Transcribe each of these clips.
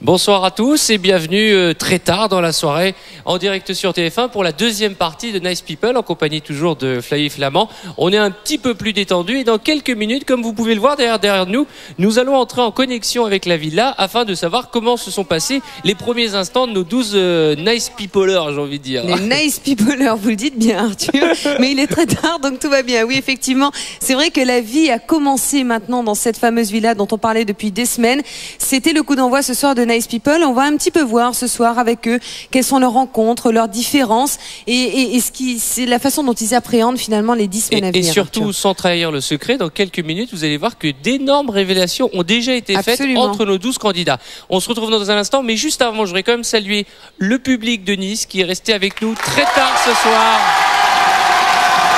Bonsoir à tous et bienvenue très tard dans la soirée en direct sur TF1 pour la deuxième partie de Nice People en compagnie toujours de Flavie Flamand. On est un petit peu plus détendu et dans quelques minutes, comme vous pouvez le voir derrière nous, nous allons entrer en connexion avec la villa afin de savoir comment se sont passés les premiers instants de nos 12 Nice Peoplers, j'ai envie de dire. Les Nice Peoplers, vous le dites bien Arthur, mais il est très tard donc tout va bien. Oui, effectivement, c'est vrai que la vie a commencé maintenant dans cette fameuse villa dont on parlait depuis des semaines. C'était le coup d'envoi ce soir de Nice People. On va un petit peu voir ce soir avec eux quelles sont leurs rencontres, leurs différences et ce qui, c'est la façon dont ils appréhendent finalement les 10 semaines à venir. Et surtout, Arthur, sans trahir le secret, dans quelques minutes, vous allez voir que d'énormes révélations ont déjà été faites entre nos 12 candidats. On se retrouve dans un instant, mais juste avant, je voudrais quand même saluer le public de Nice qui est resté avec nous très tard ce soir.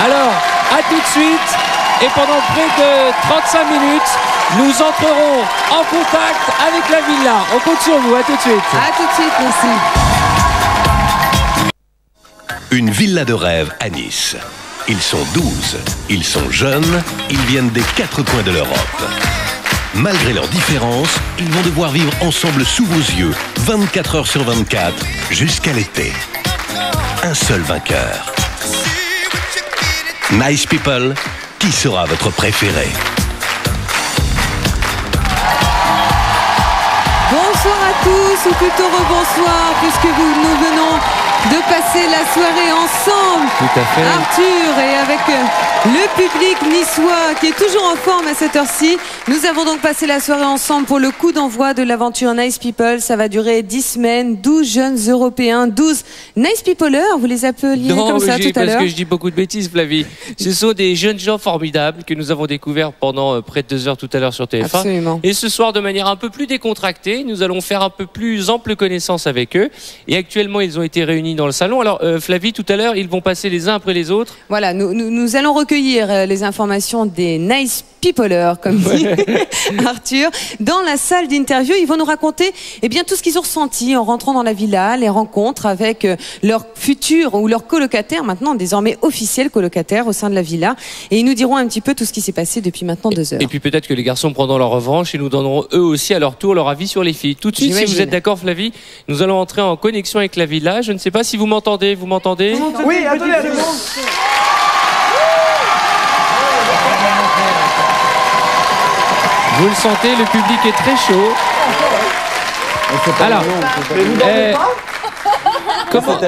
Alors, à tout de suite. Et pendant près de 35 minutes, nous entrerons en contact avec la villa. On compte sur vous, à tout de suite. À tout de suite, merci. Une villa de rêve à Nice. Ils sont 12, ils sont jeunes, ils viennent des 4 coins de l'Europe. Malgré leurs différences, ils vont devoir vivre ensemble sous vos yeux, 24 heures sur 24, jusqu'à l'été. Un seul vainqueur. Nice People, qui sera votre préféré? Bonsoir à tous, ou plutôt rebonsoir, puisque nous venons de passer la soirée ensemble. Tout à fait. Arthur et avec le public niçois qui est toujours en forme à cette heure-ci. Nous avons donc passé la soirée ensemble pour le coup d'envoi de l'aventure Nice People. Ça va durer 10 semaines, 12 jeunes Européens, 12 Nice Peoplers, vous les appeliez comme ça tout à l'heure. Parce que je dis beaucoup de bêtises, Flavie. Ce sont des jeunes gens formidables que nous avons découverts pendant près de 2 heures tout à l'heure sur TF1. Absolument. Et ce soir, de manière un peu plus décontractée, nous allons faire un peu plus ample connaissance avec eux. Et actuellement, ils ont été réunis dans le salon. Alors, Flavie, tout à l'heure, ils vont passer les uns après les autres. Voilà, nous allons recueillir les informations des Nice Peoplers, comme dit Arthur, dans la salle d'interview. Ils vont nous raconter tout ce qu'ils ont ressenti en rentrant dans la villa, les rencontres avec leurs futurs ou leurs colocataires, maintenant désormais officiels colocataires au sein de la villa. Et ils nous diront un petit peu tout ce qui s'est passé depuis maintenant 2 heures. Et puis peut-être que les garçons prendront leur revanche et nous donneront eux aussi à leur tour leur avis sur les filles. Tout de suite, si vous êtes d'accord, Flavie, nous allons entrer en connexion avec la villa. Je ne sais pas si vous m'entendez. Vous m'entendez? Oui, attendez. Vous le sentez, le public est très chaud. Alors,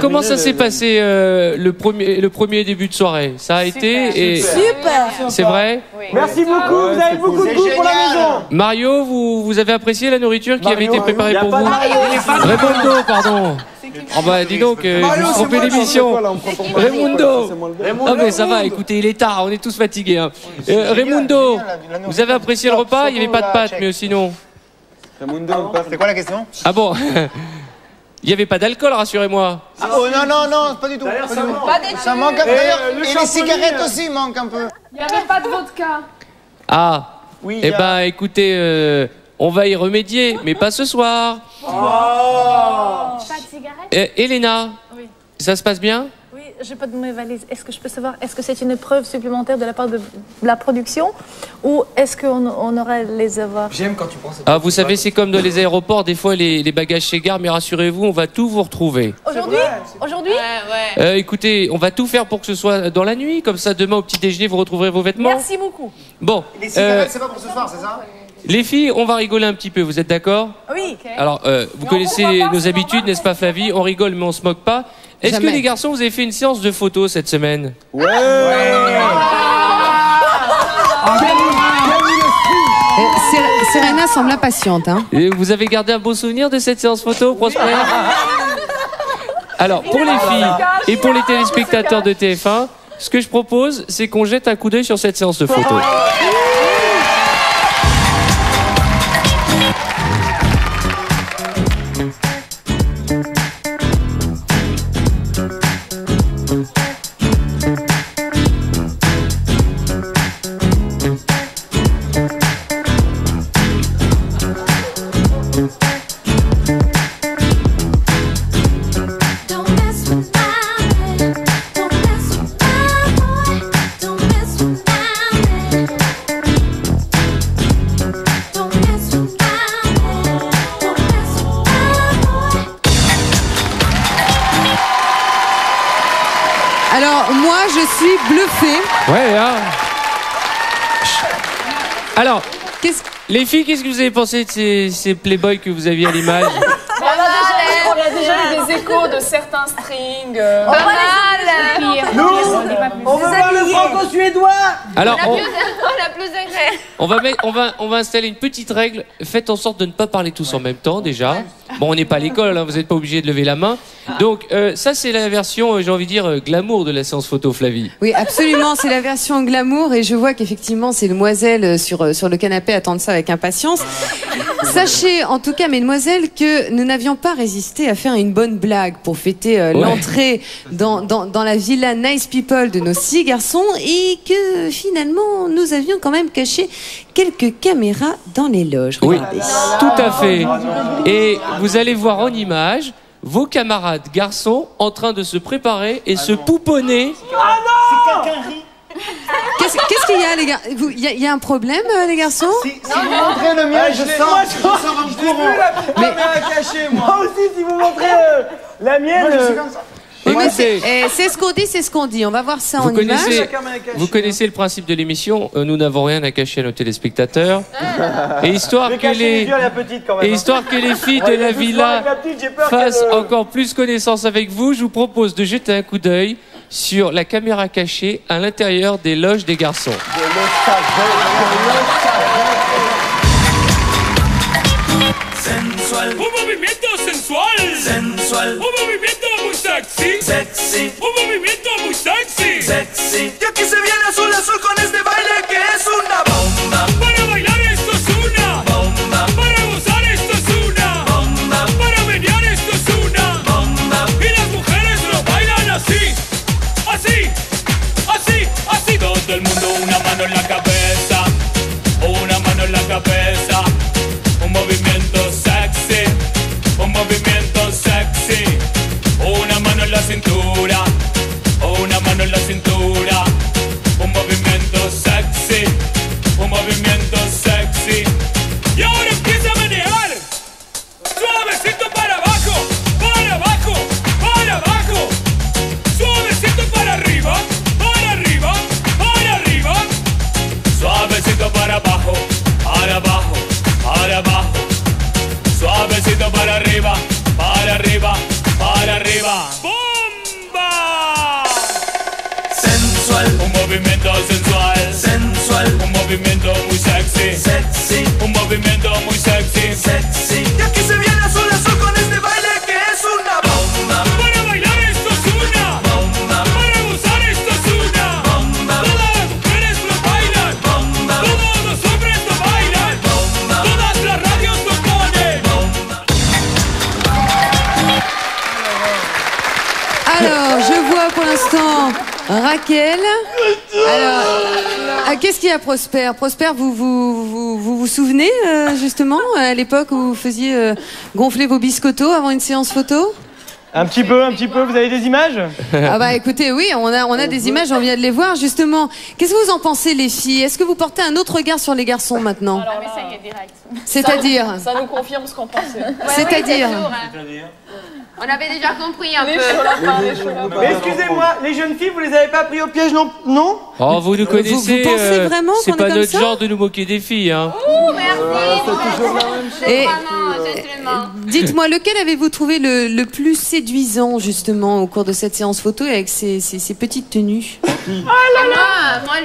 comment ça s'est passé le premier début de soirée? Ça a été et super. C'est vrai? Oui. Merci beaucoup, vous avez beaucoup de goût pour la maison. Mario, vous avez apprécié la nourriture qui avait été préparée pour vous? Raimundo, pardon. Oh bah dis donc, vous trompez l'émission. Raimundo. Ah mais ça va, écoutez, il est tard, on est tous fatigués. Hein. Raimundo, vous avez apprécié le repas? Il n'y avait pas de pâtes, mais sinon. C'est quoi la question? Ah bon? Il n'y avait pas d'alcool, rassurez-moi. Oh non, pas du tout. Ça manque un peu. Et les cigarettes aussi manquent un peu. Il n'y avait pas de vodka. Ah, oui, eh ben écoutez, on va y remédier, mais pas ce soir. Pas de cigarette. Elena, Oui. Ça se passe bien? Oui, j'ai pas de mes valises. Est-ce que je peux savoir, est-ce que c'est une épreuve supplémentaire de la part de la production ou est-ce qu'on aurait les avoir? J'aime quand tu penses. Ah, vous savez, c'est comme dans les aéroports, des fois les bagages s'égarent, mais rassurez-vous, on va tout vous retrouver. Aujourd'hui? Écoutez, on va tout faire pour que ce soit dans la nuit, comme ça demain au petit déjeuner vous retrouverez vos vêtements. Merci beaucoup. Bon, Les cigarettes, c'est pas pour ce soir, c'est ça? les filles, on va rigoler un petit peu, vous êtes d'accord? Oui. Alors, vous connaissez nos habitudes, n'est-ce pas Flavie? On rigole, mais on se moque pas. Est-ce que les garçons, vous avez fait une séance de photos cette semaine? Serena semble impatiente. Hein. Et vous avez gardé un beau souvenir de cette séance photo, Prosper? Alors, pour les filles et pour les téléspectateurs de TF1, ce que je propose, c'est qu'on jette un coup d'œil sur cette séance de photos. suis bluffée. Ouais, hein. Alors, les filles, qu'est-ce que vous avez pensé de ces playboys que vous aviez à l'image? On a déjà eu des échos de certains strings. On veut voir le franco-suédois. Alors, on a plus d'engrais. on va installer une petite règle. Faites en sorte de ne pas parler tous en même temps, déjà. Bon, on n'est pas à l'école, hein, vous n'êtes pas obligé de lever la main. Donc, ça, c'est la version, j'ai envie de dire, glamour de la séance photo, Flavie. Oui, absolument, c'est la version glamour et je vois qu'effectivement, ces demoiselles sur le canapé attendent ça avec impatience. Sachez, en tout cas, mesdemoiselles, que nous n'avions pas résisté à faire une bonne blague pour fêter l'entrée dans la villa Nice People de nos 6 garçons et que finalement, nous avions quand même caché quelques caméras dans les loges. Regardez. Oui, tout à fait. Et vous allez voir en image vos camarades garçons en train de se préparer et se pouponner. Ah non! Si quelqu'un rit. Qu'est-ce qu'il y a, les gars? Il y a un problème, les garçons? Si vous montrez le mien, je sors en courant. La caméra cachée, moi aussi, si vous montrez la mienne. Moi, je suis comme ça. C'est ce qu'on dit, c'est ce qu'on dit. On va voir ça en image. Vous connaissez le principe de l'émission. Nous n'avons rien à cacher à nos téléspectateurs. Et histoire que les filles de la villa fassent encore plus connaissance avec vous, je vous propose de jeter un coup d'œil sur la caméra cachée à l'intérieur des loges des garçons. Sensual. Un movimiento sensual. Sensual. Un movimiento muy sexy. Sexy. Un movimiento muy sexy. Sexy. Y aquí se viene azul azul con este baile que es una bomba. Para bailar esto es una bomba. Para gozar esto es una bomba. Para menear esto es una bomba. Y las mujeres lo bailan así. Así. Así. Así. Todo el mundo una mano en la cabeza. Una mano en la cabeza. Un movimiento sexy, un movimiento sexy. Una mano en la cintura, una mano en la cintura. Un movimiento sexy, un movimiento sexy. Y ahora empieza a menear. Suavecito para abajo, para abajo, para abajo. Suavecito para arriba, para arriba, para arriba. Suavecito para abajo, para abajo. Para abajo, suavecito para arriba, para arriba, para arriba. ¡Bomba! Sensual, un movimiento sensual. Sensual, un movimiento muy sexy. Sexy, un movimiento muy sexy. Sexy. Y aquí se viene azul azul con este baile que es una bomba. Para bailar esto es una bomba. Para gozar esto es una bomba. Todas las mujeres lo bailan. Bomba. Todos los hombres lo bailan. Bomba. Todas las radios lo ponen. Bomba. Alors, je vois pour l'instant Raquel. Alors, qu'est-ce qu'il y a, Prosper? Prosper, vous souvenez justement à l'époque où vous faisiez gonfler vos biscottos avant une séance photo? Un petit peu, vous avez des images? Ah bah écoutez, oui, on a des images, on vient de les voir justement. Qu'est-ce que vous en pensez, les filles? Est-ce que vous portez un autre regard sur les garçons maintenant? Alors, mais ça y est, direct. C'est-à-dire? Ça nous confirme ce qu'on pensait. C'est-à-dire? On avait déjà compris un Les peu. chauds lapins, les chauds lapins. Mais excusez-moi, les jeunes filles, vous les avez pas pris au piège non? Oh, vous nous connaissez. vous pensez vraiment c'est qu'on pas est comme notre ça genre de nous moquer des filles, hein. Oh, merci. Et Gentleman. dites-moi, lequel avez-vous trouvé le plus séduisant justement au cours de cette séance photo avec ces petites tenues? Moi,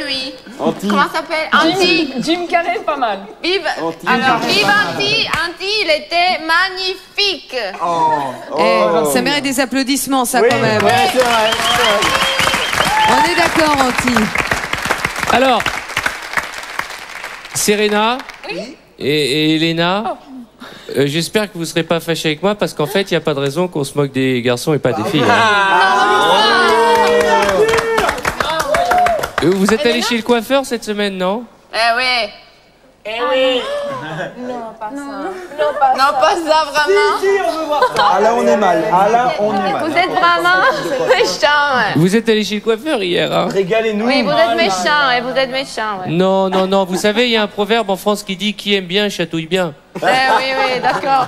lui. Comment ça s'appelle? Anti. Jim Carrey, pas mal. Vive. Alors, vive Anti. Anti, il était magnifique. Ça mérite des applaudissements, ça, Oui, quand même. ouais, c'est vrai. On est d'accord, Anti. Alors, Serena et Elena, j'espère que vous ne serez pas fâchés avec moi parce qu'en fait, il n'y a pas de raison qu'on se moque des garçons et pas des filles. Vous êtes allés chez le coiffeur cette semaine, non? Oui. Non, pas ça. Non, pas ça, vraiment. Si, on veut voir ça. Ah là, on est mal. Vous êtes vraiment méchant. Ouais. Vous êtes allés chez le coiffeur hier, hein? Régalez-nous. Oui, vous êtes méchant. Et vous êtes méchant. Ouais. Non. Vous savez, il y a un proverbe en France qui dit « Qui aime bien, chatouille bien ». Oui, d'accord.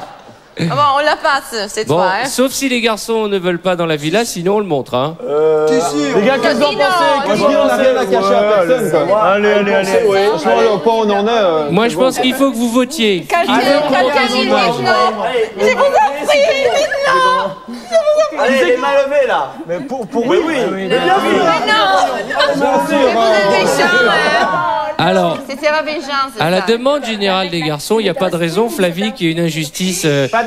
Bon, on la passe cette Bon, fois. Hein. sauf si les garçons ne veulent pas dans la villa, sinon on le montre. Hein. Les gars, qu'est-ce que vous en pensez? On n'a rien à cacher à personne. Allez. Franchement, le point où on en est. Moi, je pense qu'il faut que vous votiez. Quelqu'un dit non. Je vous en prie, non. Allez, les mains levées là. Mais pour Oui, oui. Mais non. Vous êtes méchants. Alors, C'était la vengeance. à la demande générale des garçons, il n'y a pas de raison, Flavie, qu'il y ait une injustice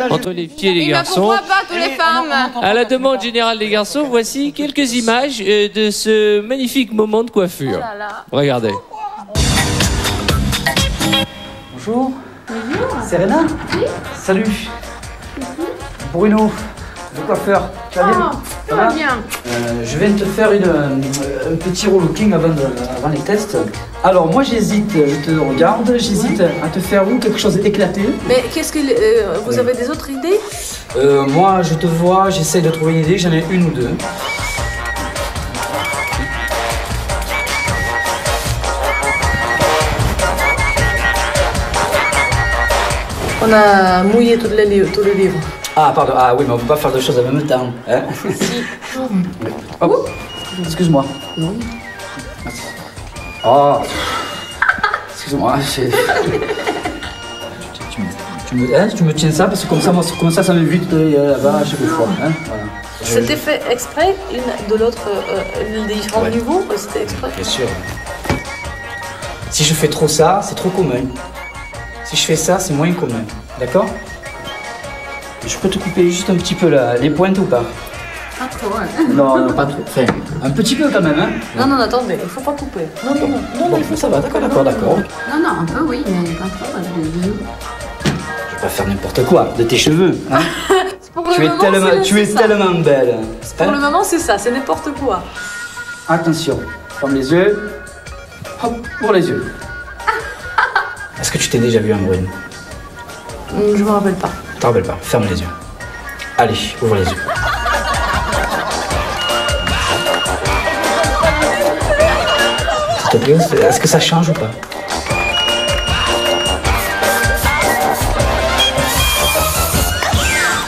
entre les filles et les Mais garçons. pourquoi pas tous les femmes? À la demande générale des garçons, voici quelques images de ce magnifique moment de coiffure. Regardez. Bonjour. Serena. Salut. Bruno, le coiffeur. Tu vas bien? Ça va bien. Je viens de te faire un petit relooking avant les tests. Alors moi j'hésite, je te regarde, j'hésite à te faire quelque chose éclaté. Mais qu'est-ce que vous avez des autres idées? Moi je te vois, j'essaie de trouver une idée, j'en ai une ou deux. On a mouillé tous les livres. Ah pardon, ah oui mais on peut pas faire deux choses en même temps. Hein? Hop, excuse-moi. Oh, excuse-moi, tu me tiens ça parce que comme ça m'évite là-bas à chaque fois. Hein? Voilà. C'était fait exprès, de l'autre, les différents niveaux, c'était exprès. Bien sûr. Si je fais trop ça, c'est trop commun. Si je fais ça, c'est moins commun. D'accord? Je peux te couper juste un petit peu les pointes ou pas? Pas trop, hein. Non, pas trop. Enfin, un petit peu quand même, hein? Non, attendez, il faut pas couper. Non, bon, ça va, d'accord. Non, un peu oui, mais pas trop. Je vais pas faire n'importe quoi de tes cheveux, hein? Tu es tellement belle. Pour le moment, c'est ça, c'est n'importe quoi. Attention, ferme les yeux. Hop, ouvre les yeux. Est-ce que tu t'es déjà vu en brune? Je me rappelle pas. T'en rappelles pas, ferme les yeux. Allez, ouvre les yeux. S'il te plaît, est-ce que ça change ou pas?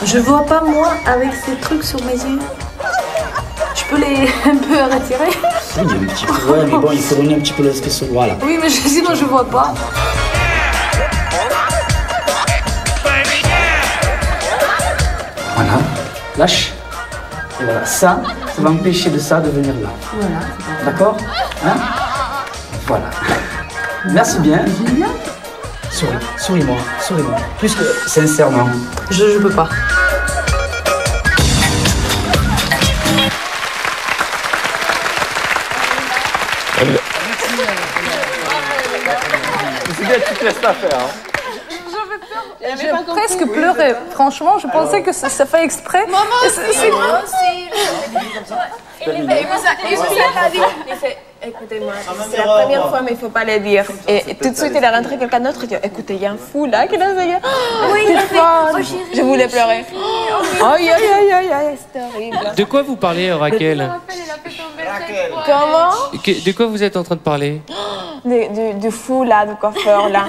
Je vois pas moi avec ces trucs sur mes yeux. Je peux les un peu retirer? Oui, un petit peu, ouais, mais bon, il faut donner un petit peu d'espace. Voilà. Oui, mais sinon je vois pas. Voilà, lâche. Et voilà, ça va empêcher de ça de venir là. Voilà. D'accord? Hein? Voilà. Merci bien. Souris-moi. Plus que sincèrement. Je peux pas. C'est bien que tu te laisses la faire. J'ai presque pleuré. Franchement, je pensais que ça fait exprès. Maman aussi. Moi aussi. Il fait, écoutez-moi, c'est la première fois, mais il ne faut pas le dire. Et tout de suite, il est rentré quelqu'un d'autre et dit, écoutez, il y a un fou là qui l'a fait. Oui, il a fait. Je voulais pleurer. Aïe, c'est horrible. De quoi vous parlez, Raquel? Comment? De quoi vous êtes en train de parler? Du fou là, du coiffeur là.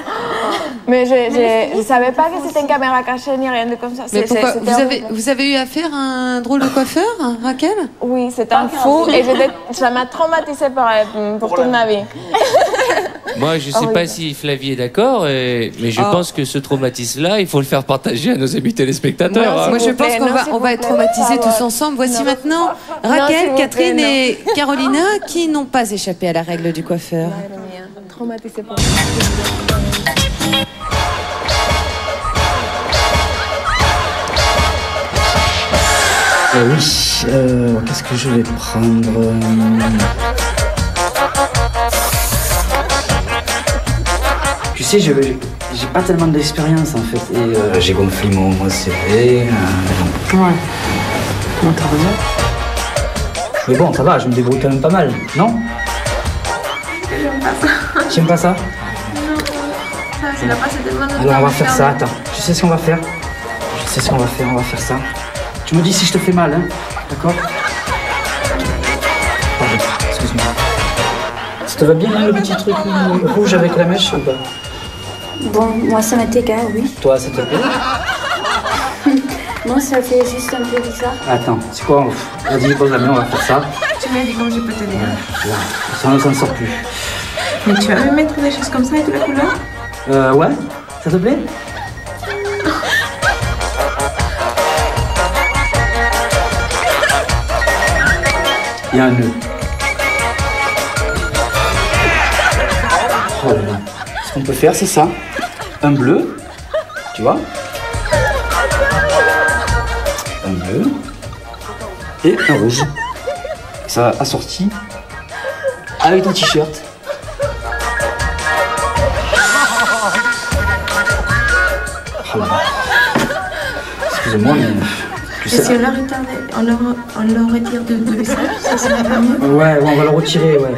Mais je ne savais pas que c'était une caméra cachée ni rien de comme ça. Mais pourquoi vous avez eu affaire à un drôle de coiffeur, Raquel? Oui, c'est un fou et ça m'a traumatisée pour toute ma vie. Moi, je ne sais pas si Flavie est d'accord, mais je pense que ce traumatisme-là, il faut le faire partager à nos amis téléspectateurs. Moi, je pense qu'on va être traumatisés tous ensemble. Voici maintenant Raquel, Catherine et Carolina qui n'ont pas échappé à la règle du coiffeur. Traumatisée pour Oui, qu'est-ce que je vais prendre? Tu sais, j'ai pas tellement d'expérience en fait. Et j'ai gonflé mon CV. Ouais. Comment t'as raison? Mais bon, ça va, je me débrouille quand même pas mal, non? J'aime pas ça. Non. Tu n'as pas cette demande. Alors on va faire ça, attends. Tu sais ce qu'on va faire? On va faire ça. Tu me dis si je te fais mal, hein? D'accord? Pardon, excuse-moi. Ça te va bien le petit truc rouge avec la mèche ou pas? Bon, moi ça m'est égal, oui. Toi, ça te plaît? Moi, ça fait juste un peu bizarre. Attends, c'est quoi? Vas-y, pose la main, on va faire ça. Tu m'as dit comment je peux t'aider. Là, ça ne sort plus. Mais tu vas me mettre des choses comme ça et de la couleur? Ouais, ça te plaît? Il y a un nœud. Oh là là. Ce qu'on peut faire, c'est ça. Un bleu, tu vois. Un bleu. Et un rouge. Ça assorti avec ton t-shirt. Oh là là. Excusez-moi, mais... Et si on le retire de visage, ça serait pas mieux? Ouais, on va le retirer, ouais.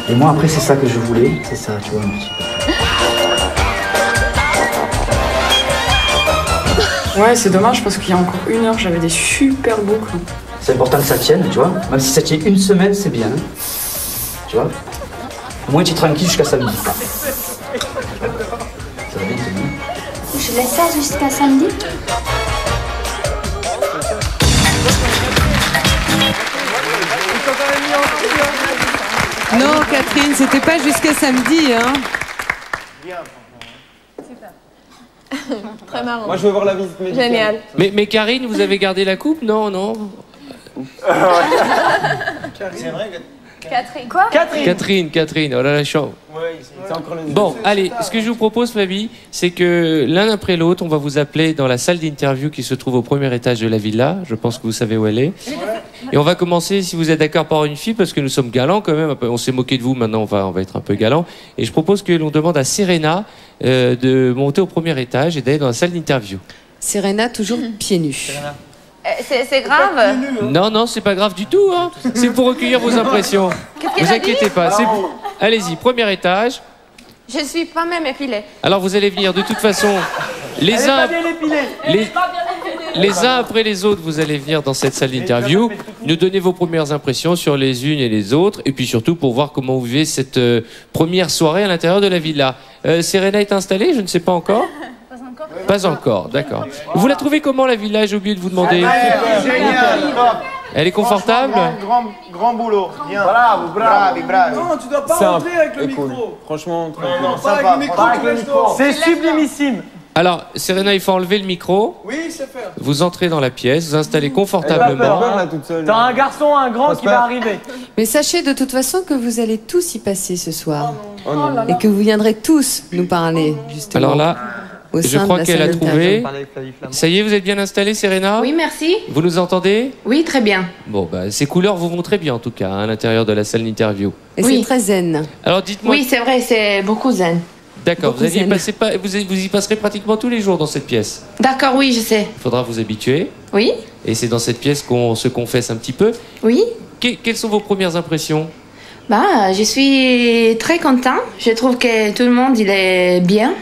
Et moi, après, c'est ça que je voulais. C'est ça, tu vois, un petit peu. Ouais, c'est dommage parce qu'il y a encore 1 heure, j'avais des super boucles. C'est important que ça tienne, tu vois. Même si ça tient 1 semaine, c'est bien. Tu vois. Au moins, tu es tranquille jusqu'à samedi. Ça va bien tenir. Je laisse ça jusqu'à samedi? Non, Catherine, c'était pas jusqu'à samedi, hein. Très marrant. Moi, je veux voir la visite médicale. Génial. Mais Karine, vous avez gardé la coupe? Non, non. C'est vrai que... Catherine. Quoi? Catherine, oh là là, chaud. C'est encore le... Bon, allez, ce que je vous propose, Flavie, c'est que l'un après l'autre, on va vous appeler dans la salle d'interview qui se trouve au premier étage de la villa. Je pense que vous savez où elle est. Et on va commencer, si vous êtes d'accord, par une fille, parce que nous sommes galants quand même. On s'est moqué de vous, maintenant on va être un peu galants. Et je propose que l'on demande à Serena de monter au premier étage et d'aller dans la salle d'interview. Serena, toujours pieds nus. C'est grave? Non, non, c'est pas grave du tout. Hein. C'est pour recueillir vos impressions. Vous inquiétez pas. Allez-y, premier étage. Je suis pas même épilée. Alors vous allez venir de toute façon les uns après les autres, vous allez venir dans cette salle d'interview, nous donner vos premières impressions sur les unes et les autres, et puis surtout pour voir comment vous vivez cette première soirée à l'intérieur de la villa. Serena est installée, je ne sais pas encore. Pas encore, d'accord. Vous la trouvez comment la villa? J'ai oublié de vous demander. Génial, top. Elle est confortable? Grand boulot. Bien. Bravo. Non, tu dois pas rentrer avec le micro. Franchement, Non, pas avec le micro. c'est sublimissime. Alors, Serena, il faut enlever le micro. Oui, c'est faire. Vous entrez dans la pièce, vous installez confortablement. T'as un garçon, un grand qui va arriver. Mais sachez de toute façon que vous allez tous y passer ce soir. Et que vous viendrez tous nous parler, justement. Alors là, je crois qu'elle a trouvé. Ça y est, vous êtes bien installée, Serena? Oui, merci. Vous nous entendez? Oui, très bien. Bon, bah, ces couleurs vous vont très bien, en tout cas, hein, à l'intérieur de la salle d'interview. Et Oui. c'est très zen. Alors, dites-moi... Oui, c'est vrai, c'est beaucoup zen. D'accord, beaucoup zen. vous y passerez pratiquement tous les jours dans cette pièce. D'accord, oui, je sais. Il faudra vous habituer. Oui? Et c'est dans cette pièce qu'on se confesse un petit peu. Oui? Quelles sont vos premières impressions? Bah, je suis très content. Je trouve que tout le monde, il est bien.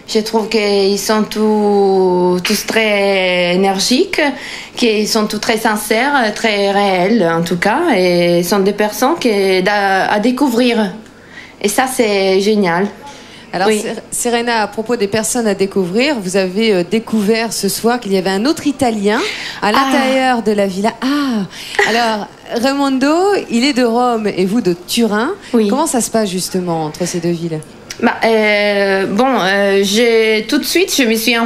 Je trouve qu'ils sont tous très énergiques, qu'ils sont tous très sincères, très réels en tout cas, et sont des personnes à découvrir. Et ça, c'est génial. Alors, Oui. Serena, à propos des personnes à découvrir, vous avez découvert ce soir qu'il y avait un autre Italien à l'intérieur de la villa. Ah, alors, Raimondo, il est de Rome et vous de Turin. Oui. Comment ça se passe justement entre ces deux villes? Bah, tout de suite, je me suis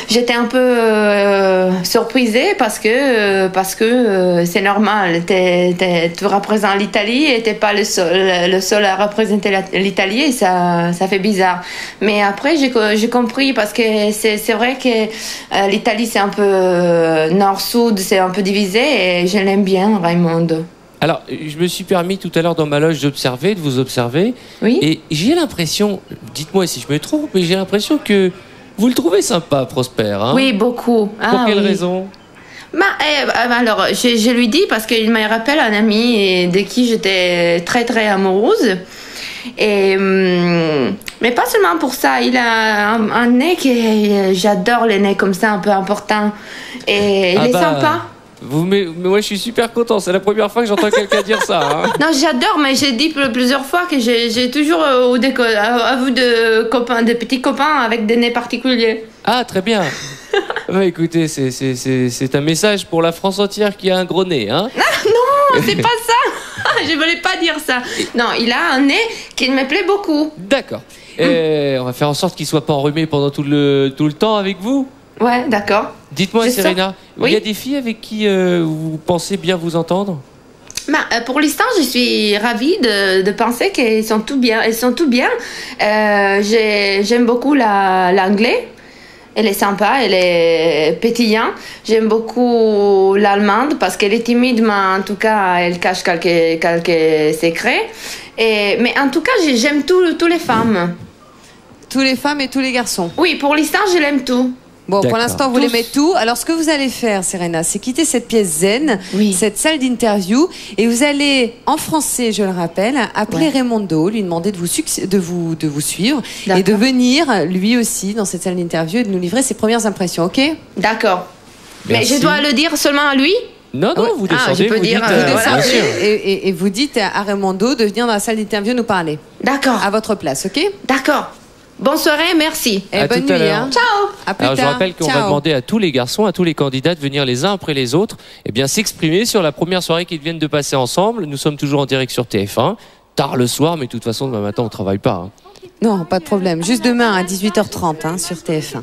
j'étais un peu surprisée parce que c'est normal. Tu représentes l'Italie et t'es pas le seul à représenter l'Italie et ça fait bizarre. Mais après, j'ai compris parce que c'est vrai que l'Italie c'est un peu nord-sud, c'est un peu divisé et je l'aime bien, Raimondo. Alors, je me suis permis tout à l'heure dans ma loge de vous observer. Oui. Et j'ai l'impression, dites-moi si je me trompe, mais j'ai l'impression que vous le trouvez sympa, Prosper. Hein? Oui, beaucoup. Pour quelle raison? Alors, je lui dis parce qu'il me rappelle un ami de qui j'étais très très amoureuse. Et, mais pas seulement pour ça, il a un nez j'adore les nez comme ça, un peu important. Et il est sympa. Mais moi, je suis super content. C'est la première fois que j'entends quelqu'un dire ça. Hein. Non, j'adore, mais j'ai dit plusieurs fois que j'ai toujours vu de petits copains avec des nez particuliers. Ah, très bien. Bah, écoutez, c'est un message pour la France entière qui a un gros nez. Hein. Ah, non, c'est pas ça. Je voulais pas dire ça. Non, il a un nez qui me plaît beaucoup. D'accord. On va faire en sorte qu'il soit pas enrhumé pendant tout le temps avec vous. Ouais, d'accord. Dites-moi, Serena, il y a des filles avec qui vous pensez bien vous entendre? Pour l'instant, je suis ravie de penser qu'elles sont tout bien. Elles sont tout bien. J'aime beaucoup l'anglais. Elle est sympa, elle est pétillante. J'aime beaucoup l'allemande parce qu'elle est timide, mais en tout cas, elle cache quelques secrets. Mais en tout cas, j'aime toutes les femmes. Tous les femmes et tous les garçons? Oui, pour l'instant, je l'aime tout. Bon, pour l'instant, vous l'aimez tout. Alors, ce que vous allez faire, Serena, c'est quitter cette pièce zen, cette salle d'interview, et vous allez, en français, je le rappelle, appeler Raimondo, lui demander de vous suivre et de venir, lui aussi, dans cette salle d'interview et de nous livrer ses premières impressions, ok? D'accord. Mais je dois le dire seulement à lui? Non, vous descendez, je peux dire, vous descendez et vous dites à Raimondo de venir dans la salle d'interview nous parler. D'accord. À votre place, ok? D'accord. Bonne soirée, merci. Et bonne nuit. Hein. Ciao. À plus Alors, tard. je rappelle qu'on va demander à tous les garçons, à tous les candidats de venir les uns après les autres, s'exprimer sur la première soirée qu'ils viennent de passer ensemble. Nous sommes toujours en direct sur TF1, tard le soir, mais de toute façon, demain matin, on ne travaille pas. Hein. Non, pas de problème. Juste demain à 18h30 sur TF1.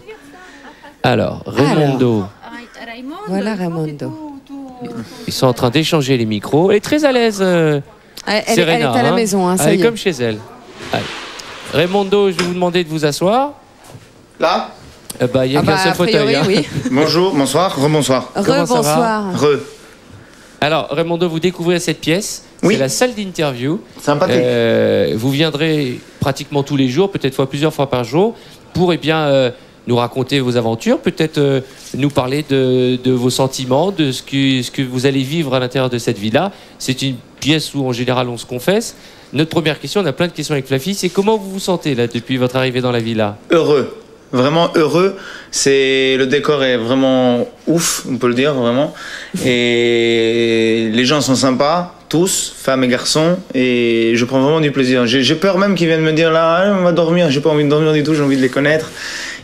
Alors, Raimondo. Voilà Raimondo. Ils sont en train d'échanger les micros. Elle est très à l'aise, Serena. Elle est à la maison, hein, ça elle y est comme chez elle. Allez. Raimondo, je vais vous demander de vous asseoir. Là? Il y a qu'un seul fauteuil. Hein. Oui. Bonjour, bonsoir, rebonsoir. Rebonsoir. Alors, Raimondo, vous découvrez cette pièce. Oui. C'est la salle d'interview. Sympathique. Vous viendrez pratiquement tous les jours, peut-être plusieurs fois par jour, pour nous raconter vos aventures, peut-être nous parler de vos sentiments, de ce que vous allez vivre à l'intérieur de cette villa. C'est une pièce où, en général, on se confesse. Notre première question, on a plein de questions avec Flavie, c'est comment vous vous sentez là depuis votre arrivée dans la villa? Heureux, vraiment heureux. Le décor est vraiment ouf, on peut le dire vraiment. Et les gens sont sympas, tous, femmes et garçons, et je prends vraiment du plaisir. J'ai peur même qu'ils viennent me dire là, on va dormir. J'ai pas envie de dormir du tout, j'ai envie de les connaître.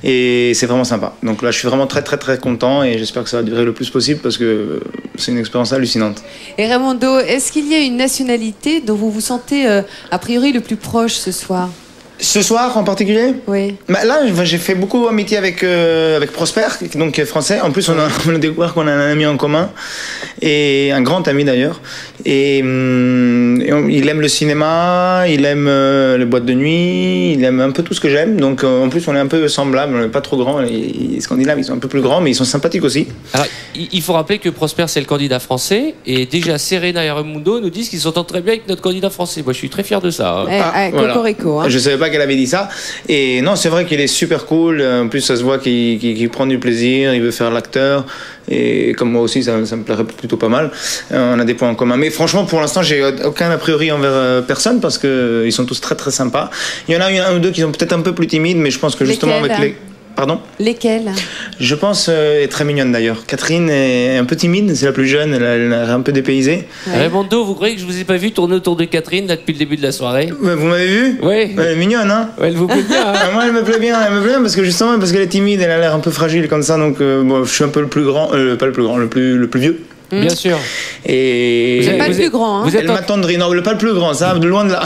Et c'est vraiment sympa. Donc là, je suis vraiment très très très content et j'espère que ça va durer le plus possible parce que c'est une expérience hallucinante. Et Raimondo, est-ce qu'il y a une nationalité dont vous vous sentez a priori le plus proche ce soir? Ce soir en particulier? Oui. Là, j'ai fait beaucoup amitié avec Prosper, donc français. En plus, on a découvert qu'on a un ami en commun, et un grand ami d'ailleurs. Et il aime le cinéma, il aime les boîtes de nuit, il aime un peu tout ce que j'aime. Donc en plus, on est un peu semblables, on n'est pas trop grands. Les Scandinaves, ils sont un peu plus grands, mais ils sont sympathiques aussi. Alors, il faut rappeler que Prosper, c'est le candidat français, et déjà Serena et Raimondo nous disent qu'ils s'entendent très bien avec notre candidat français. Moi, je suis très fier de ça. Hein. Cocorico. Hein. Je savais pas qu'elle avait dit ça. Et non, c'est vrai qu'il est super cool. En plus, ça se voit qu'il prend du plaisir, il veut faire l'acteur. Et comme moi aussi, ça me plairait plutôt pas mal. On a des points en commun. Mais franchement, pour l'instant, j'ai aucun a priori envers personne parce qu'ils sont tous très très sympas. Il y en a un ou deux qui sont peut-être un peu plus timides, mais je pense que justement avec les... Pardon? Lesquelles? Je pense est très mignonne d'ailleurs. Catherine est un peu timide, c'est la plus jeune, elle est un peu dépaysée. Ouais. Raimondo, vous croyez que je vous ai pas vu tourner autour de Catherine là, depuis le début de la soirée? Vous m'avez vu? Oui. Elle est mignonne, hein? Ouais, elle vous plaît bien. Hein. Moi, elle me plaît bien parce que justement parce qu'elle est timide, elle a l'air un peu fragile comme ça, donc je suis un peu le plus grand, pas le plus grand, le plus vieux. Bien sûr. Et vous n'êtes pas le plus grand, hein? Elle m'attendrit, non, pas le plus grand, ça, de loin de là.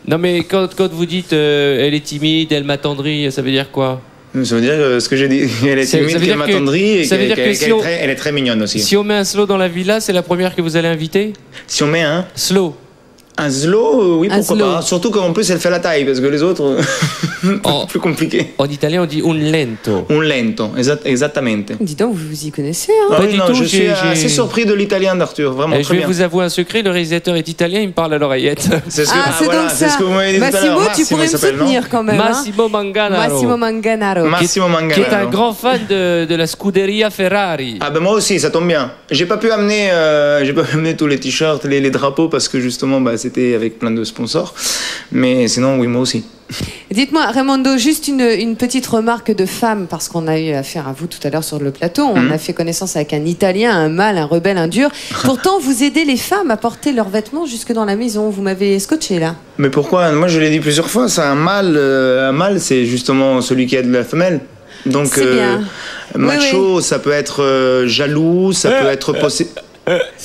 Non, mais quand vous dites elle est timide, elle m'attendrit, ça veut dire quoi? Ça veut dire ce que j'ai dit. Elle est timide, qu'elle m'attendrit et elle est très mignonne aussi. Si on met un slow dans la villa, c'est la première que vous allez inviter? Si on met un slow. Un slow, oui, pourquoi pas. Surtout qu'en plus, elle fait la taille, parce que les autres, plus compliqué. En italien, on dit un lento. Un lento, esattamente. Dis donc, vous vous y connaissez, hein? Pas du tout, je suis assez surpris de l'italien d'Arthur, vraiment très bien. Je vais vous avouer un secret, le réalisateur est italien, il me parle à l'oreillette. C'est ce que vous m'avez dit tout à l'heure. Massimo, tu pourrais me soutenir quand même. Massimo Manganaro. Qui est un grand fan de la Scuderia Ferrari. Ah ben moi aussi, ça tombe bien. J'ai pas pu amener tous les t-shirts, les drapeaux, parce que justement, c'était avec plein de sponsors. Mais sinon, oui, moi aussi. Dites-moi, Raimondo, juste une petite remarque de femme, parce qu'on a eu affaire à vous tout à l'heure sur le plateau. On a fait connaissance avec un Italien, un mâle, un rebelle, un dur. Pourtant, vous aidez les femmes à porter leurs vêtements jusque dans la maison. Vous m'avez scotché là. Mais pourquoi? Moi, je l'ai dit plusieurs fois, c'est un mâle, c'est justement celui qui aide la femelle. Donc, macho, ça peut être jaloux, ça peut être possessif.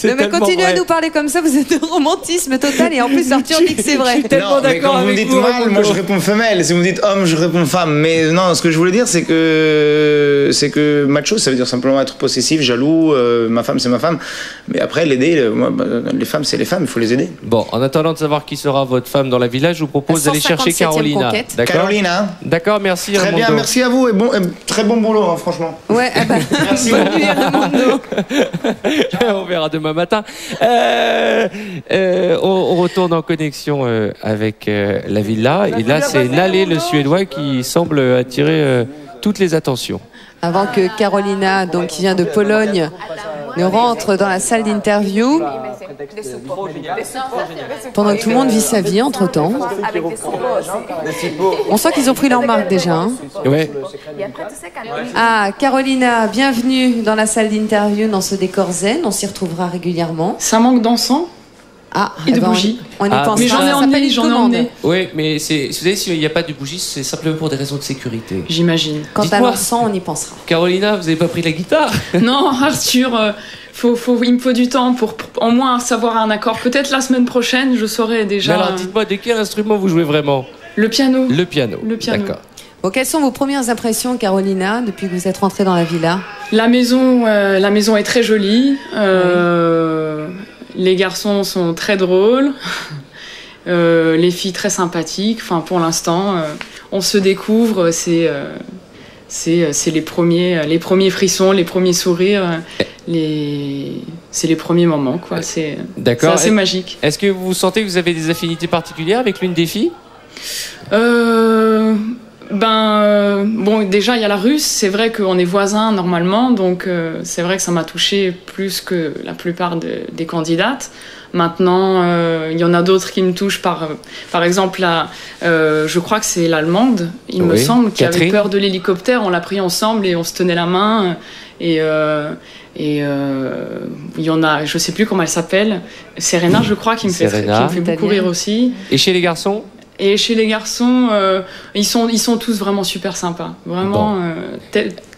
Non mais continuez à nous parler comme ça, vous êtes de romantisme total et en plus Arthur dit que c'est vrai. Non, mais quand vous me dites mâle, moi je réponds femelle. Si vous me dites homme, je réponds femme. Mais non, ce que je voulais dire, c'est que macho, ça veut dire simplement être possessif, jaloux. Ma femme, c'est ma femme. Mais après, l'aider, les femmes, c'est les femmes, il faut les aider. Bon, en attendant de savoir qui sera votre femme dans la villa, je vous propose d'aller chercher Carolina. D'accord. Carolina. D'accord, merci. Très bien, merci à vous et très bon boulot, hein, franchement. Ouais, merci. Bonne nuit, Raimondo. On verra demain matin. On retourne en connexion avec la villa. Et là, c'est Nalé, le Suédois, qui semble attirer toutes les attentions. Avant que Carolina, donc, qui vient de Pologne, ne rentre dans la salle d'interview, pendant que tout le monde vit sa vie entre-temps. On sent qu'ils ont pris leur marque déjà. Hein. Ouais. Ah, Carolina, bienvenue dans la salle d'interview, dans ce décor zen. On s'y retrouvera régulièrement. Ça manque d'encens et de bougies. On y pense. Mais j'en ai emmené, Oui, mais vous savez, s'il n'y a pas de bougies, c'est simplement pour des raisons de sécurité. J'imagine. Quant à l'encens, on y pensera. Carolina, vous n'avez pas pris la guitare? Non, Arthur, il me faut du temps pour au moins savoir un accord. Peut-être la semaine prochaine, je saurai déjà. Mais alors, dites-moi, de quel instrument vous jouez vraiment? Le piano. Le piano. D'accord. Bon, quelles sont vos premières impressions, Carolina, depuis que vous êtes rentrée dans la villa? La maison est très jolie. Les garçons sont très drôles. Les filles très sympathiques. Enfin, pour l'instant, on se découvre. C'est les premiers frissons, les premiers sourires. C'est les premiers moments, quoi. C'est assez magique. Est-ce que vous sentez que vous avez des affinités particulières avec l'une des filles? Bon, déjà il y a la russe, c'est vrai qu'on est voisins normalement, donc c'est vrai que ça m'a touchée plus que la plupart des candidates. Maintenant, il y en a d'autres qui me touchent, par exemple, je crois que c'est l'allemande, il me semble, qui avait peur de l'hélicoptère. On l'a pris ensemble et on se tenait la main. Et il y en a, je sais plus comment elle s'appelle, Serena, je crois, qui me fait beaucoup rire aussi. Et chez les garçons? Et chez les garçons, ils sont tous vraiment super sympas, vraiment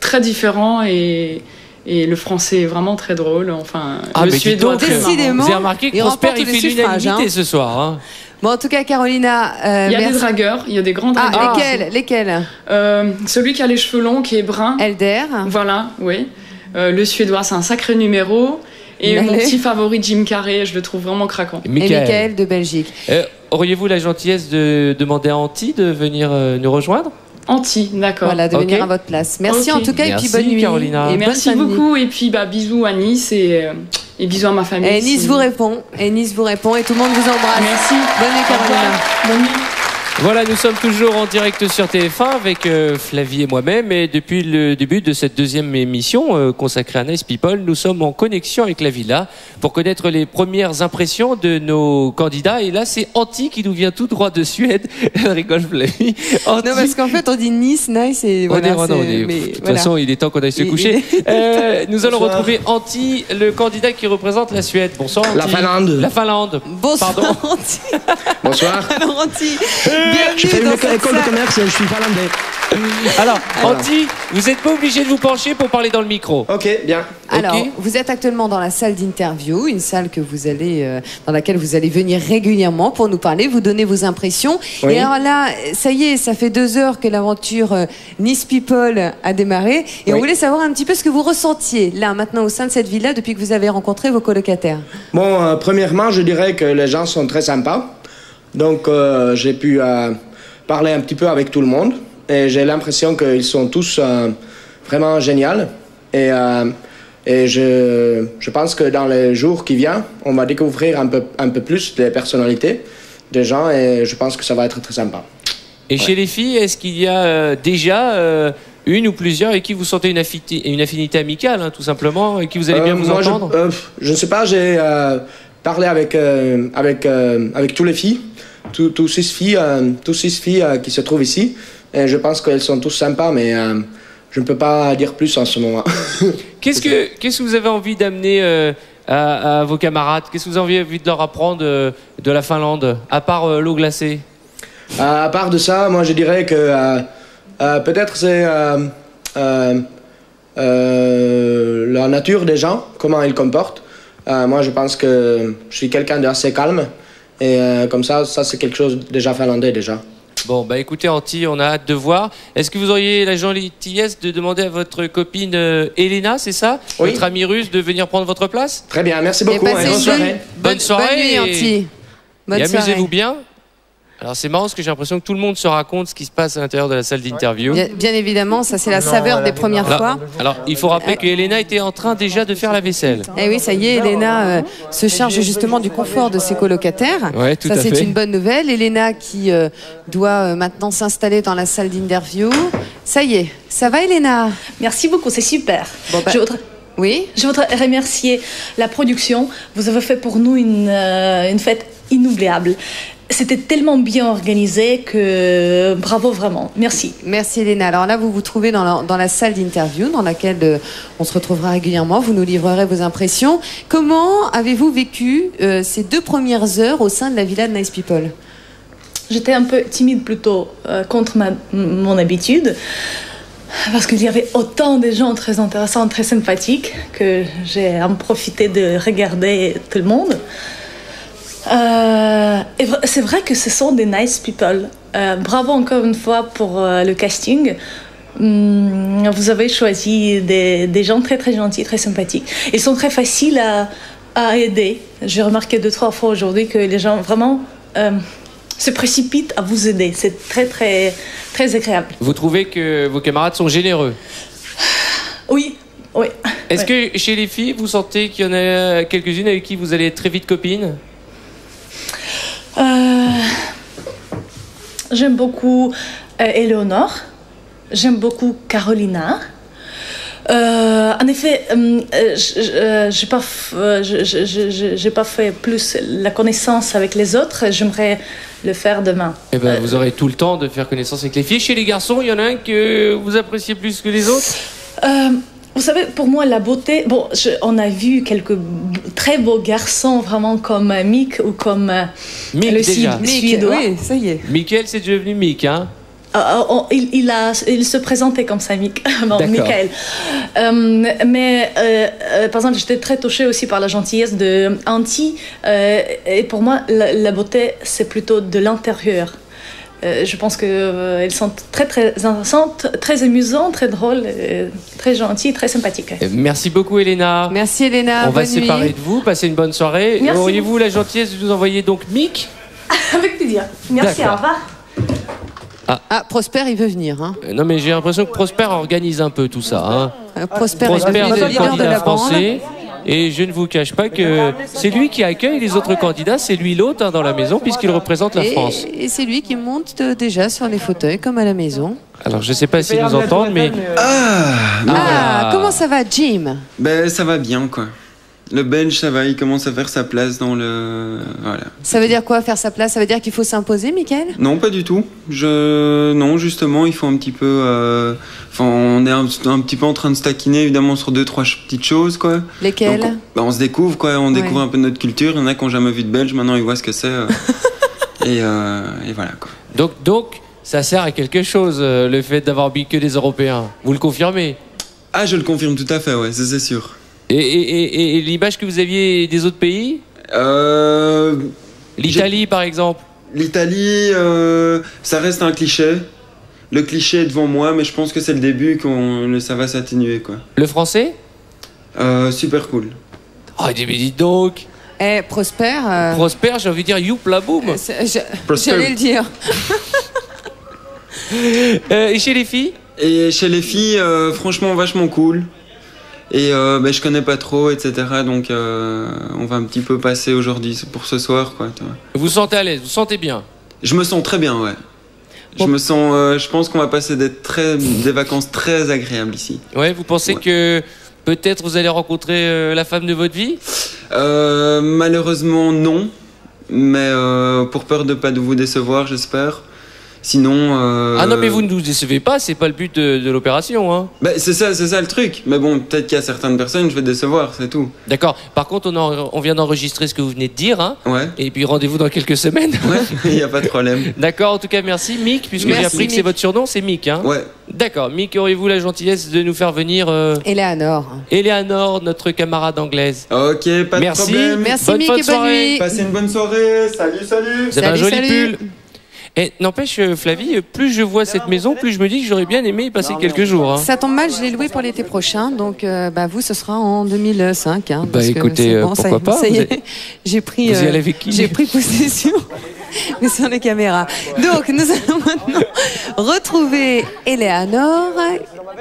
très différents et le français est vraiment très drôle. Enfin, le suédois, décidément, vous avez remarqué que Prosper il fait l'unanimité ce soir. Hein. Bon, en tout cas, Carolina, il y a des dragueurs, il y a des grands dragueurs. Lesquels Celui qui a les cheveux longs, qui est brun. Elder. Voilà, oui. Le suédois, c'est un sacré numéro. Et mon petit favori, Jim Carrey, je le trouve vraiment craquant. Et Michael de Belgique. Auriez-vous la gentillesse de demander à Antti de venir nous rejoindre? Antti, d'accord. Voilà, de venir à votre place. Merci en tout cas, et puis bonne nuit. Carolina. Et merci beaucoup, et puis bisous à Nice et bisous à ma famille. Et Nice vous répond, et tout le monde vous embrasse. Merci. Bonne nuit, Carolina. Bonne nuit. Voilà, nous sommes toujours en direct sur TF1 avec Flavie et moi-même. Et depuis le début de cette deuxième émission consacrée à Nice People, nous sommes en connexion avec la villa pour connaître les premières impressions de nos candidats. Et là, c'est Antti qui nous vient tout droit de Suède. Elle rigole, Flavie. Non, parce qu'en fait, on dit Nice, et voilà. De toute façon, il est temps qu'on aille se coucher. Nous allons retrouver Antti, le candidat qui représente la Suède. Bonsoir, Antti. La Finlande. Bonsoir, Antti. Bonsoir. Alors, Antti. Je fais une école de commerce, je suis finlandais. Alors, Antti, vous n'êtes pas obligé de vous pencher pour parler dans le micro. Ok, bien. Alors, vous êtes actuellement dans la salle d'interview, une salle que vous allez, dans laquelle vous allez venir régulièrement pour nous parler, vous donner vos impressions. Oui. Et alors là, ça y est, ça fait 2 heures que l'aventure Nice People a démarré. Et on voulait savoir un petit peu ce que vous ressentiez, là, maintenant, au sein de cette villa, depuis que vous avez rencontré vos colocataires. Bon, premièrement, je dirais que les gens sont très sympas. Donc, j'ai pu parler un petit peu avec tout le monde. Et j'ai l'impression qu'ils sont tous vraiment géniaux. Et je pense que dans les jours qui viennent, on va découvrir un peu plus des personnalités des gens. Et je pense que ça va être très sympa. Et chez les filles, est-ce qu'il y a déjà une ou plusieurs avec qui vous sentez une affinité amicale, hein, tout simplement, et qui vous allez bien vous entendre? Je ne sais pas, j'ai parlé avec toutes les filles. tous ces filles qui se trouvent ici. Et je pense qu'elles sont tous sympas, mais je ne peux pas dire plus en ce moment. Qu'est-ce que vous avez envie d'amener à vos camarades? Qu'est-ce que vous avez envie de leur apprendre de la Finlande, à part l'eau glacée? À part de ça, moi je dirais que peut-être c'est la nature des gens, comment ils comportent. Moi je pense que je suis quelqu'un d'assez calme et comme ça c'est quelque chose déjà finlandais déjà. Bon, bah écoutez Antti, on a hâte de voir. Est-ce que vous auriez la gentillesse de demander à votre copine Elena, c'est ça, oui, votre amie russe, de venir prendre votre place? Très bien, merci beaucoup. Bonne soirée. Bonne soirée. Bonne nuit, Antti. Et amusez-vous bien. Alors c'est marrant parce que j'ai l'impression que tout le monde se raconte ce qui se passe à l'intérieur de la salle d'interview. Bien évidemment, ça c'est la saveur des premières fois. Alors il faut rappeler que Elena était en train déjà de faire la vaisselle. Eh oui, ça y est, Elena se charge justement du confort de ses colocataires. Ouais, tout ça à c'est fait. une bonne nouvelle. Elena qui doit maintenant s'installer dans la salle d'interview. Ça y est, ça va Elena? Merci beaucoup, c'est super. Bon, bah, oui. Je voudrais remercier la production. Vous avez fait pour nous une fête inoubliable. C'était tellement bien organisé que bravo vraiment. Merci. Merci Elena. Alors là, vous vous trouvez dans la salle d'interview dans laquelle on se retrouvera régulièrement. Vous nous livrerez vos impressions. Comment avez-vous vécu ces 2 premières heures au sein de la villa de Nice People? J'étais un peu timide plutôt contre mon habitude. Parce qu'il y avait autant de gens très intéressants, très sympathiques que j'ai en profité de regarder tout le monde. Et c'est vrai que ce sont des nice people. Bravo encore une fois pour le casting. Vous avez choisi des gens très très gentils, très sympathiques. Ils sont très faciles à aider. J'ai remarqué 2-3 fois aujourd'hui que les gens vraiment se précipitent à vous aider. C'est très très très agréable. Vous trouvez que vos camarades sont généreux? Oui. Oui. Est-ce que chez les filles, vous sentez qu'il y en a quelques-unes avec qui vous allez être très vite copines? J'aime beaucoup Eleonore, j'aime beaucoup Carolina. En effet, j'ai pas fait plus la connaissance avec les autres. J'aimerais le faire demain. Eh ben, vous aurez tout le temps de faire connaissance avec les filles. Chez les garçons, il y en a un que vous appréciez plus que les autres? Vous savez, pour moi, la beauté... Bon, on a vu quelques très beaux garçons, vraiment comme Mick ou comme Mick, le Suédois. Oui, ça y est. Michael, c'est devenu Mick, hein? Il se présentait comme ça, Mick. Bon, Michael. Mais, par exemple, j'étais très touchée aussi par la gentillesse de Antti. Et pour moi, la beauté, c'est plutôt de l'intérieur. Je pense qu'elles sont très très intéressantes, très amusantes, très drôles, très gentilles, très sympathiques. Merci beaucoup Elena. Merci Elena. On va se séparer de vous, passez une bonne soirée. Auriez-vous la gentillesse de nous envoyer donc Mick? Avec plaisir. Merci, au revoir. Prosper, il veut venir. Hein. Non mais j'ai l'impression que Prosper organise un peu tout ça. Hein. Prosper c'est le candidat français. Bande. Et je ne vous cache pas que c'est lui qui accueille les autres candidats, c'est lui l'hôte dans la maison puisqu'il représente la France. Et c'est lui qui monte déjà sur les fauteuils comme à la maison. Alors je ne sais pas s'ils nous entendent, mais... Comment ça va, Jim? Ben ça va bien quoi. Le Belge ça va, il commence à faire sa place dans le... Voilà. Ça veut dire quoi faire sa place? Ça veut dire qu'il faut s'imposer, Mickaël? Non, pas du tout. Non, justement, il faut un petit peu... on est un petit peu en train de se taquiner évidemment sur 2-3 petites choses quoi. Lesquelles? Donc, on se découvre quoi, on découvre un peu notre culture. Il y en a qui n'ont jamais vu de Belge, maintenant ils voient ce que c'est. Et voilà quoi. Donc ça sert à quelque chose le fait d'avoir que des Européens. Vous le confirmez? Ah, je le confirme tout à fait, ouais, ça c'est sûr. Et l'image que vous aviez des autres pays? L'Italie par exemple? L'Italie, ça reste un cliché. Le cliché est devant moi, mais je pense que c'est le début, ça va s'atténuer quoi. Le français? Super cool. Oh, mais dites donc. Prosper. Prosper, j'ai envie de dire youp la boum. J'allais le dire. Et chez les filles? Et chez les filles, franchement vachement cool. Et je connais pas trop, etc. Donc on va un petit peu passer aujourd'hui pour ce soir quoi. Vous vous sentez à l'aise? Vous sentez bien? Je me sens très bien, ouais. Bon. Je pense qu'on va passer des vacances très agréables ici. Ouais, vous pensez que peut-être vous allez rencontrer la femme de votre vie? Malheureusement non. mais pour peur de pas vous décevoir, j'espère. Sinon. Ah non, mais vous ne nous décevez pas, c'est pas le but de l'opération. Hein. Bah, c'est ça le truc. Mais bon, peut-être qu'il y a certaines personnes, je vais décevoir, c'est tout. D'accord. Par contre, on vient d'enregistrer ce que vous venez de dire. Hein. Ouais. Et puis rendez-vous dans quelques semaines. Ouais, il n'y a pas de problème. D'accord, en tout cas, merci Mick, puisque j'ai appris que c'est votre surnom, c'est Mick. Hein. Ouais. D'accord. Mick, auriez-vous la gentillesse de nous faire venir. Eleanor. Eleanor, notre camarade anglaise. Ok, pas de problème. Merci Mick et bonne nuit. Passez une bonne soirée. Salut. Vous avez un joli pull. Et n'empêche, Flavie, plus je vois cette maison, plus je me dis que j'aurais bien aimé y passer quelques jours. Hein. Ça tombe mal, je l'ai loué pour l'été prochain, donc vous, ce sera en 2005. Hein, bah écoutez, pourquoi pas. Ça y est, j'ai pris, j'ai pris possession, mais sur les caméras. Donc, nous allons maintenant retrouver Eleanor.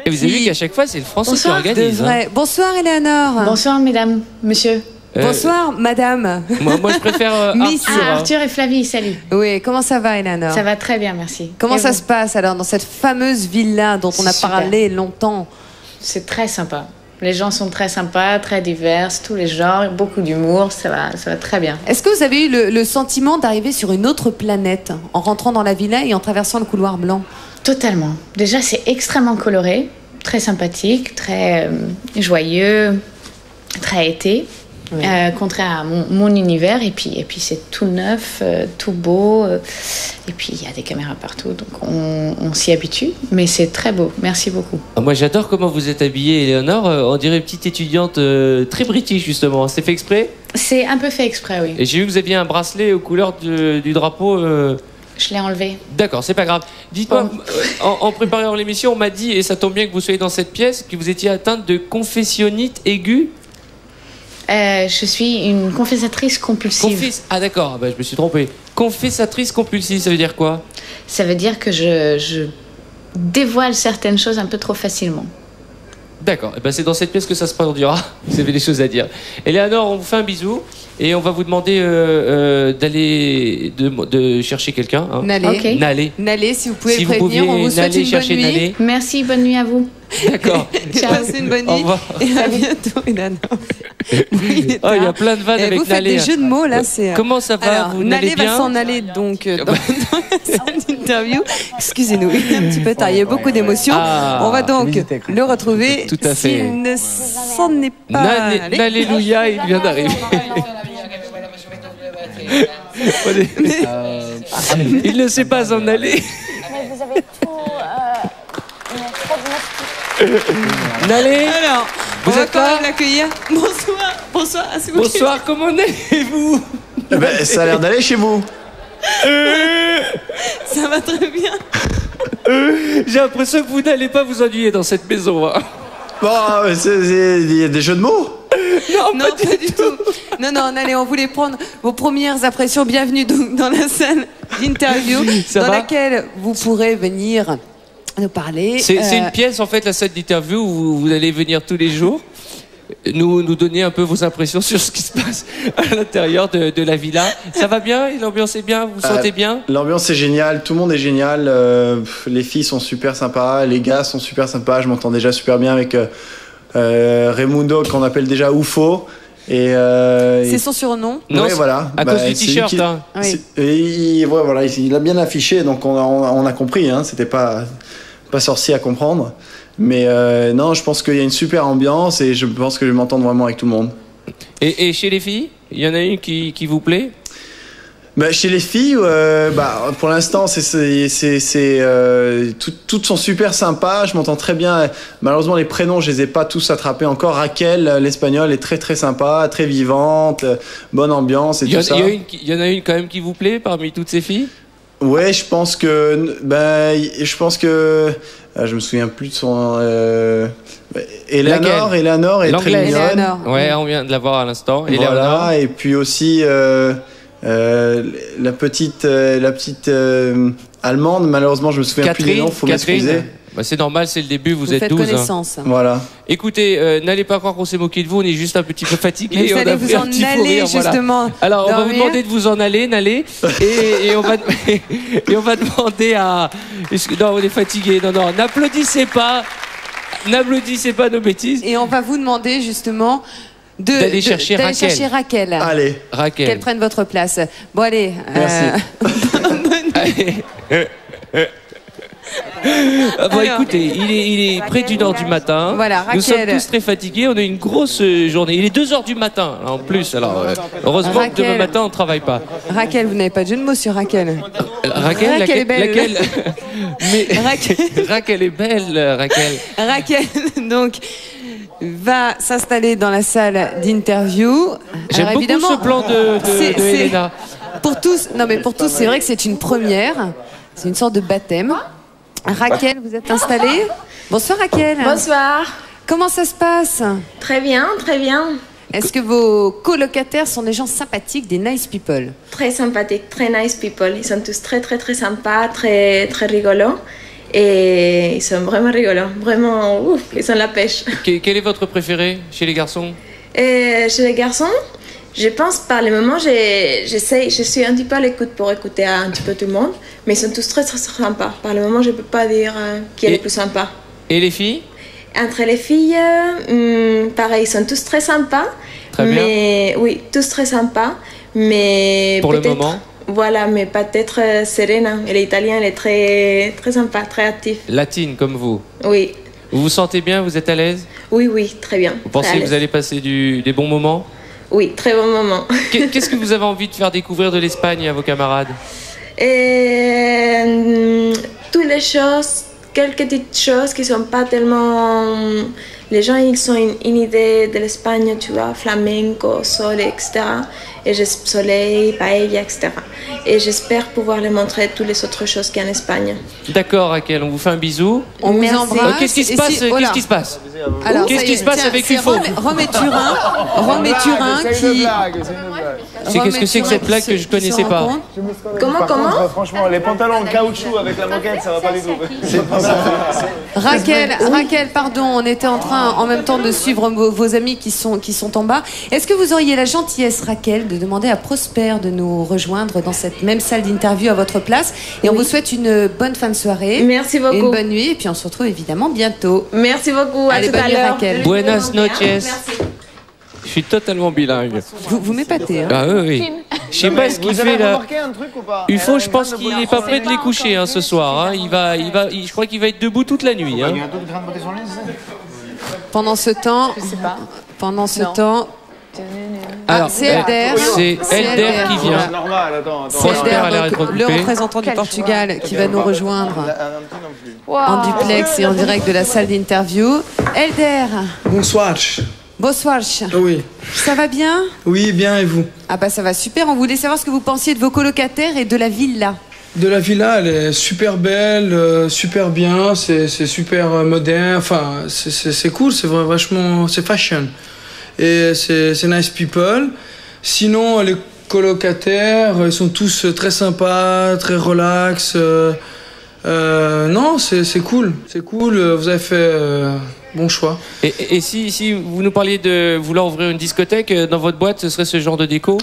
Et vous avez vu qu'à chaque fois, c'est le Français qui organise. Hein. Bonsoir, Eleanor. Bonsoir, mesdames, monsieur. Bonsoir, madame. Moi, je préfère Miss. Arthur. Arthur et Flavie, salut. Oui, comment ça va, Eleanor? Ça va très bien, merci. Comment ça se passe alors dans cette fameuse villa dont on a parlé longtemps? C'est très sympa. Les gens sont très sympas, très divers, tous les genres, beaucoup d'humour, ça va très bien. Est-ce que vous avez eu le sentiment d'arriver sur une autre planète en rentrant dans la villa et en traversant le couloir blanc? Totalement. Déjà, c'est extrêmement coloré, très sympathique, très joyeux, très été. Oui. Contraire à mon univers, et puis c'est tout neuf, tout beau, et puis il y a des caméras partout, donc on s'y habitue, mais c'est très beau. Merci beaucoup. Moi j'adore comment vous êtes habillée, Eleanor. On dirait une petite étudiante très british justement. C'est fait exprès? C'est un peu fait exprès, oui. Et j'ai vu que vous aviez un bracelet aux couleurs du drapeau. Je l'ai enlevé. D'accord, c'est pas grave. Dites-moi, en préparant l'émission, on m'a dit, et ça tombe bien que vous soyez dans cette pièce, que vous étiez atteinte de confessionnite aiguë. Je suis une confessatrice compulsive. Ah d'accord, je me suis trompé. Confessatrice compulsive, ça veut dire quoi? Ça veut dire que je dévoile certaines choses un peu trop facilement. D'accord, c'est dans cette pièce que ça se produira. Vous avez des choses à dire. Eleanor, on vous fait un bisou et on va vous demander d'aller de chercher quelqu'un. Hein. Nalé. Okay. Nalé, si vous pouvez le prévenir, on vous souhaite une bonne nuit. Nalé. Merci, bonne nuit à vous. D'accord. Passez une bonne nuit. Et à bientôt, Eleanor. Il y a plein de vannes avec vous Nalé. Vous faites des jeux de mots là. Comment ça va? Alors, vous Nalé bien? va s'en aller donc dans cette interview. Excusez-nous, il est un petit peu tard. Il y a beaucoup d'émotions. On va donc le retrouver. Tout à fait. S'il ne s'en est pas. Alléluia, il vient d'arriver. Il ne sait pas s'en aller. Mais vous avez tout. Nalé, alors, vous on va êtes quand là? même l'accueillir. Bonsoir. Bonsoir, comment allez-vous? Ça a l'air d'aller chez vous. Ça va très bien. J'ai l'impression que vous n'allez pas vous ennuyer dans cette maison. Hein. Bon, il y a des jeux de mots. Non, pas du tout. Non, allez, on voulait prendre vos premières impressions. Bienvenue donc dans la salle d'interview dans laquelle vous pourrez venir nous parler. C'est une pièce, en fait, la salle d'interview où vous allez venir tous les jours nous donner un peu vos impressions sur ce qui se passe à l'intérieur de la villa. Ça va bien? L'ambiance est bien? Vous vous sentez bien? L'ambiance est géniale, tout le monde est génial. Les filles sont super sympas, les gars sont super sympas. Je m'entends déjà super bien avec Raimundo, qu'on appelle déjà Ufo. C'est son surnom. Non, voilà. À cause du t-shirt. Hein. Oui. Voilà, il a bien affiché, donc on a compris. Hein, c'était pas sorcier à comprendre. Mais non, je pense qu'il y a une super ambiance et je pense que je m'entends vraiment avec tout le monde. Et chez les filles, il y en a une qui vous plaît? Chez les filles, pour l'instant, toutes sont super sympas. Je m'entends très bien. Malheureusement, les prénoms, je les ai pas tous attrapés encore. Raquel, l'espagnole, est très très sympa, très vivante, bonne ambiance et tout ça. Il y en a une quand même qui vous plaît parmi toutes ces filles? Ouais, je pense que je me souviens plus de son. Eleanor est très mignonne. Ouais, on vient de la voir à l'instant. Voilà, et puis aussi la petite allemande. Malheureusement, je me souviens plus des noms. Faut m'excuser. C'est normal, c'est le début, vous êtes 12. Connaissance. Hein. Voilà. Écoutez, n'allez pas croire qu'on s'est moqué de vous, on est juste un petit peu fatigué. Vous allez vous en aller, justement. Alors, on va vous demander de vous en aller, Nalé, et on va demander à... Non, on est fatigué, non, n'applaudissez pas nos bêtises. Et on va vous demander, justement, d'aller chercher Raquel. Allez. Raquel. Qu'elle prenne votre place. Bon, allez. Merci. Bon, écoutez, il est près d'une heure du matin. Voilà, Raquel. Nous sommes tous très fatigués. On a une grosse journée. Il est 2h du matin, là, en plus. Alors, heureusement que demain matin, on ne travaille pas. Raquel, vous n'avez pas de jeu de mots sur Raquel. Raquel est belle. Laquelle Mais Raquel est belle, Raquel. Raquel, donc, va s'installer dans la salle d'interview. J'aime beaucoup ce plan de Elena. Pour tous, c'est vrai que c'est une première. C'est une sorte de baptême. Raquel, vous êtes installée? Bonsoir Raquel. Bonsoir. Comment ça se passe? Très bien, très bien. Est-ce que vos colocataires sont des gens sympathiques, des nice people? Très sympathiques, très nice people. Ils sont tous très très très sympas, très très rigolos. Et ils sont vraiment rigolos. Vraiment, ouf, ils ont la pêche. Quel est votre préféré chez les garçons? Chez les garçons, je pense par le moment, je suis un petit peu à l'écoute pour écouter un petit peu tout le monde, mais ils sont tous très très sympas. Par le moment, je ne peux pas dire qui est le plus sympa. Et les filles? Entre les filles, pareil, ils sont tous très sympas. Très bien. Mais oui, tous très sympas. Mais pour le moment? Voilà, mais peut-être Serena. Elle est italienne, elle est très très sympa, très active. Latine comme vous? Oui. Vous vous sentez bien? Vous êtes à l'aise? Oui, oui, très bien. Vous pensez que vous allez passer des bons moments? Oui, très bon moment. Qu'est-ce que vous avez envie de faire découvrir de l'Espagne à vos camarades? Toutes les choses, quelques petites choses qui sont pas tellement... Les gens, ils ont une idée de l'Espagne, tu vois, flamenco, sol, etc. Et soleil, paella, etc. Et j'espère pouvoir les montrer toutes les autres choses qu'il y a en Espagne. D'accord, Raquel, on vous fait un bisou. On vous embrasse. Qu'est-ce qui se passe? Qu'est-ce qui se passe? Alors, qu'est-ce qui se passe avec UFO? Rome et Turin qui... Qu'est-ce que c'est que cette blague que je connaissais pas? Comment Franchement, les pantalons en caoutchouc avec la moquette, ça va pas du tout. Raquel, pardon, on était en train en même temps de suivre vos amis qui sont en bas. Est-ce que vous auriez la gentillesse, Raquel, de demander à Prosper de nous rejoindre dans cette même salle d'interview à votre place? Et on vous souhaite une bonne fin de soirée. Merci beaucoup. Et une bonne nuit. Et puis on se retrouve évidemment bientôt. Merci beaucoup. Allez, bonne nuit, Raquel. Buenas noches. Merci. Je suis totalement bilingue. Vous m'épatez, hein? Ah oui. Je sais pas ce qu'il fait là. Un truc ou pas? UFO, je pense qu'il n'est pas prêt de les coucher ce soir. Hein. Je crois qu'il va être debout toute la nuit. Hein. Pendant ce temps, alors, c'est Elder. C'est Elder qui vient. C'est Elder, le représentant du Portugal qui va nous rejoindre en duplex et en direct de la salle d'interview. Elder. Bonsoir. Bonsoir. Oui. Ça va bien? Oui, bien, et vous? Ah bah ça va super. On voulait savoir ce que vous pensiez de vos colocataires et de la villa. De la villa, elle est super belle, super bien, c'est super moderne, enfin, c'est cool, c'est vachement, c'est fashion. Et c'est nice people. Sinon, les colocataires, ils sont tous très sympas, très relax. Non, c'est cool, vous avez fait bon choix. Et si vous nous parliez de vouloir ouvrir une discothèque dans votre boîte, ce serait ce genre de déco?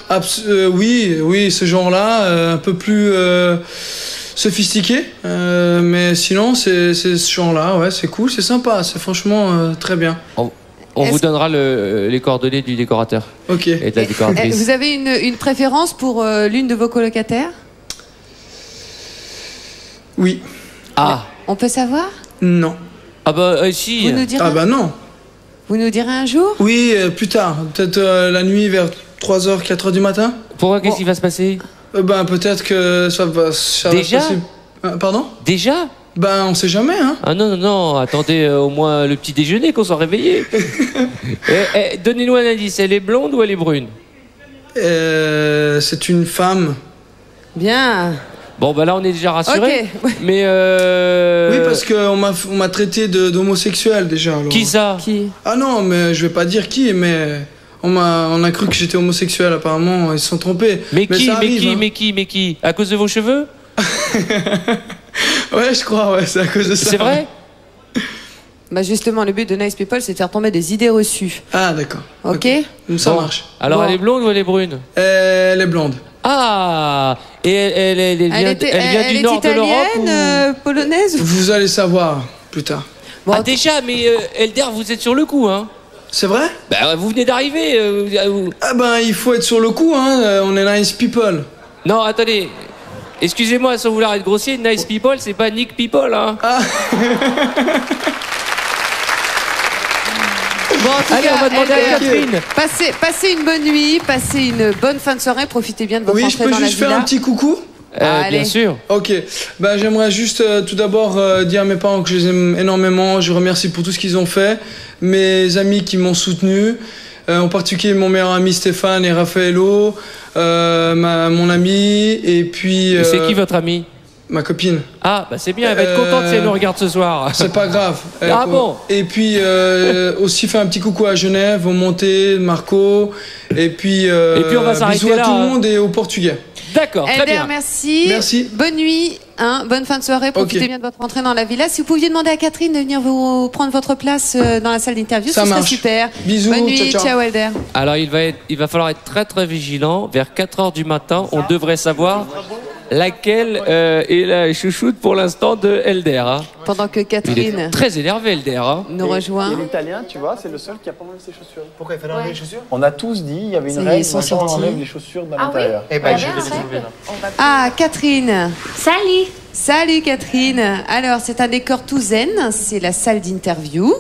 Oui, ce genre-là, un peu plus sophistiqué. Mais sinon, c'est ce genre-là, ouais, c'est cool, c'est sympa, c'est franchement très bien. On vous donnera les coordonnées du décorateur. Ok. Et de la décoratrice. Vous avez une préférence pour l'une de vos colocataires? Oui. Ah. On peut savoir? Non. Ah bah si. Vous nous direz? Ah bah non. Vous nous direz un jour? Oui, plus tard. Peut-être la nuit vers 3h, 4h du matin. Pourquoi? Qu'est-ce qui va se passer? Ben peut-être que ça va se Déjà passer. Pardon? Déjà? Ben on sait jamais, hein. Ah non, attendez au moins le petit déjeuner qu'on soit réveillé. Donnez-nous un indice, elle est blonde ou elle est brune? C'est une femme. Bien. Bon bah là on est déjà rassurés. Ok. Mais Oui, parce qu'on m'a traité d'homosexuel déjà. Alors. Qui ça? Qui? Ah non, mais je vais pas dire qui, mais on a cru que j'étais homosexuel apparemment, ils se sont trompés. Mais qui qui? À cause de vos cheveux? Ouais, je crois, ouais, c'est à cause de ça. C'est vrai? Bah justement, le but de Nice People, c'est de faire tomber des idées reçues. Ah d'accord. Ok. Ça marche. Alors elle est blonde ou elle est brune? Elle est blonde. Ah. Et elle vient du nord de l'Europe ou... italienne, polonaise? Vous allez savoir plus tard. Bon, déjà, mais Elder, vous êtes sur le coup, hein? C'est vrai? Bah, vous venez d'arriver. Ah ben, il faut être sur le coup, hein. On est nice people. Non, attendez. Excusez-moi, sans vouloir être grossier, nice people, c'est pas Nick people, hein. Ah. Bon, en tout Allez, cas, on va demander à Catherine. Passez une bonne nuit, passez une bonne fin de soirée, profitez bien de votre Oui, je entrée peux dans la juste faire villa. un petit coucou? Bien sûr. Ok. Ben, j'aimerais juste tout d'abord dire à mes parents que je les aime énormément. Je remercie pour tout ce qu'ils ont fait. Mes amis qui m'ont soutenu. En particulier mon meilleur ami Stéphane et Raffaello. Mon ami. Et puis. C'est qui votre ami? Ma copine. Ah, bah c'est bien, elle va être contente si elle nous regarde ce soir. C'est pas grave. Ah bon? Et puis aussi faire un petit coucou à Genève, au Monté, Marco. Et puis on va s'arrêter bisous à là, tout le hein. monde et aux Portugais. D'accord, très Elder, bien. merci. Merci. Bonne nuit, hein, bonne fin de soirée. Profitez Ok. bien de votre entrée dans la villa. Si vous pouviez demander à Catherine de venir vous prendre votre place dans la salle d'interview, Ça ce serait marche. super. Bisous, Bonne nuit, ciao, ciao. Elder. Alors il va falloir être très très vigilant. Vers 4h du matin, on devrait savoir laquelle est la chouchoute pour l'instant de Elder. Hein. Pendant que Il est Catherine très énervé, Elder. Hein. nous rejoint. Et l'italien, tu vois, c'est le seul qui a pas enlevé ses chaussures. Pourquoi il fallait enlever les chaussures? On a tous dit, il y avait Ça une y est, règle, ils sont maintenant on sortis. enlève les chaussures de Ah oui? l'intérieur. Eh ben, je bien, vais les ouais. enlever là. Ah, Catherine. Salut. Salut Catherine. Alors, c'est un décor tout zen, c'est la salle d'interview.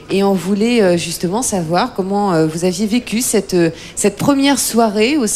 Et on voulait justement savoir comment vous aviez vécu cette première soirée au sein